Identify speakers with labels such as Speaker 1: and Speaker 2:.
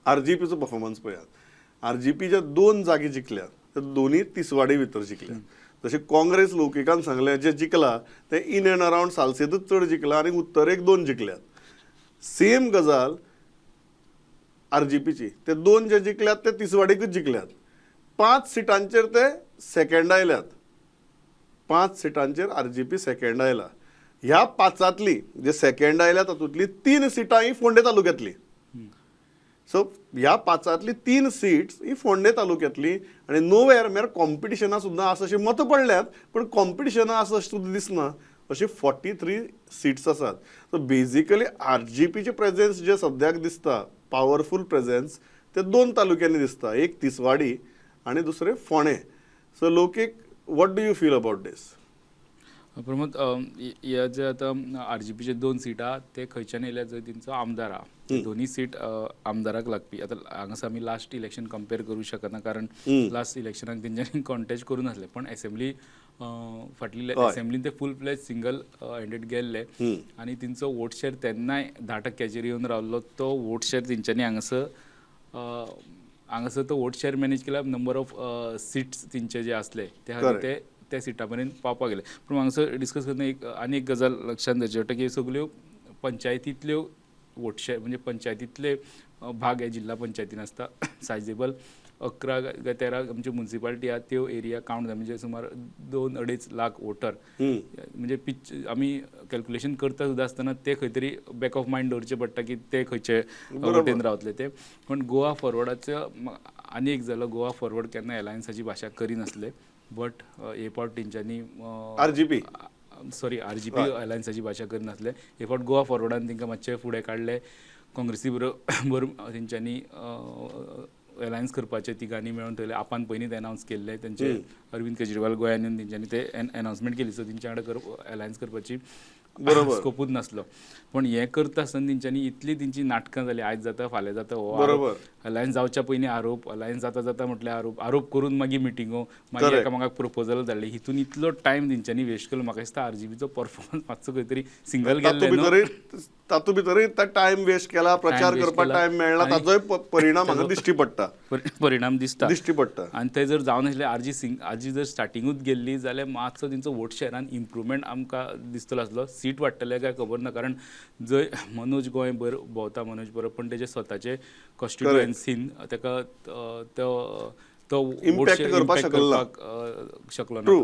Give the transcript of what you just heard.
Speaker 1: आरजीपीचो performance पळयात RGP ज्या 2 जागी जिखल्यात ते दोन्ही तिसवाडी भितर जिखल्यात जशें काँग्रेस लौकिकान सांगलें जे जिखला ते इन एंड अराउंड सालसेतूच चड जिखला आनी उत्तरेक 2 जिखल्यात सेम गजाल आरजीपीची ते 2 जे जिखल्यात ते तिसवाडीकूच जिखल्यात 5 सिटांचेर ते सेकंड आयल्यात 5 सिटांचेर आरजीपी सेकंड आयला ह्या 5 जे सेकंड आयल्या तातूंतली 3 सिटां ही फोंडे तालुक्यांतली सो ह्या 5 3 सीट्स ही फोंडे तालुक्यांतली आनी नोवेर म्हळ्यार कॉम्पिटिशनां सुद्दां आसा अशी मतां पडल्यात पण कॉम्पिटिशनां आसा अशें सुद्दां दिसना अशी 43 सीट्स आसात सो बेजिकली आरजीपीचे प्रेजेन्स जे सद्याक दिसता पॉवरफुल प्रेजेन्स ते 2 तालुक्यांनी दिसता एक तिसवाडी आनी दुसरे फोंडे सो लौकीक what do you feel about this
Speaker 2: Pramod ह्या जे आतां आरजीपीचे 2 सिटां ते खंयच्यान येयल्या जंय तेंचो आमदार आहा दोन्ही सीट आमदाराक लागपी आतां हांगासर आमी लास्ट इलेक्शन कंपेर करूं शकना कारण लास्ट इलेक्शनाक तेंच्यांनी कॉन्टेस्ट करून नासले पण असेंब्ली फाटली असेंब्लीन ते फूल फ्लेज सिंगल हँडेड गेल्ले आनी तेंचो वोट शेअर तेन्नाय 10% येवन रावल्लो तो वोट शेअर तेंच्यांनी हांगासर तो वोट शेअर मॅनेज केला नंबर ऑफ सीट्स तेंचे जे आसले ते खातीर ते त्या सिटा पर्यंत पावपाक गेले पूण हांगासर डिस्कस करतना आनी एक गजाल लक्षात घेवची पडटा की सगल्यो पंचायतींतल्यो वोट शेअर म्हणजे पंचायतींतले भाग हे जिल्हा पंचायतीन आसता सायजेबल 11 काय 13 आमच्यो म्युन्सिपालिटी आहा त्यो एरिया कावंट जाय म्हणजे सुमार 2-2.5 लाख वोटर म्हणजे आमी कॅल्क्युलेशन करता सुद्दां आसतना ते खंय तरी बॅक ऑफ मायंड दवरचें पडटा की ते खंयचे वोटेन रावतले ते पण गोवा फॉरवर्डाचो आनी एक जालो गोवा फॉरवर्ड केन्ना एलायन्साची भाशा करिनासले बट हे फावट तेंच्यांनी आरजीपी एलायन्साची भाशा करिनासले हे फावट गोवा फॉरवर्डान तेंकां मातशें फुडें काडले काँग्रेसी बरोबर तेंच्यांनी एलायन्स करपाचे तिगांनी मेळून थंय आपान पयलींच एनावन्स केल्ले तेंचे अरविंद केजरीवाल गोंयांत येवन तेंच्यांनी ते एनावन्समेंट केली सो तेंच्या वांगडा एलायन्स करपाची स्कोपूच नासलो पण हें करता आसतना तेंच्यांनी इतली तेंची नाटकां जाली आयज जाता फाल्यां जाता हो अलायन्स जावच्या पयलीं आरोप अलायन्स जाता म्हटल्यार आरोप करून मागीर मिटिंगो मागीर एकामेकाक प्रपोजल धाडले हितून इतलो टायम तेंच्यांनी वेस्ट केलो म्हाका दिसता आरजीबीचो परफॉर्मन्स मातसो खंय तरी सिंगल गेल्ले
Speaker 1: तातूंत भितरय टायम वेस्ट केला प्रचार करपाक टायम मेळना ताचोय परिणाम हांगा दिश्टी पडटा
Speaker 2: आनी ते जर जावन आसले आरजी जर स्टार्टिंगूच गेल्ली जाल्यार मातसो तेंचो वोट शेअरान इम्प्रुवमेंट आमकां दिसतलो आसलो सीट वाडटले काय खबर ना कारण जंय मनोज गोंय भोंवता मनोज बरोबर पण तेजे स्वताचे कॉन्स्टिट्युएन्सीन ताका तो
Speaker 1: इम्पॅक्ट करपाक शकलो ना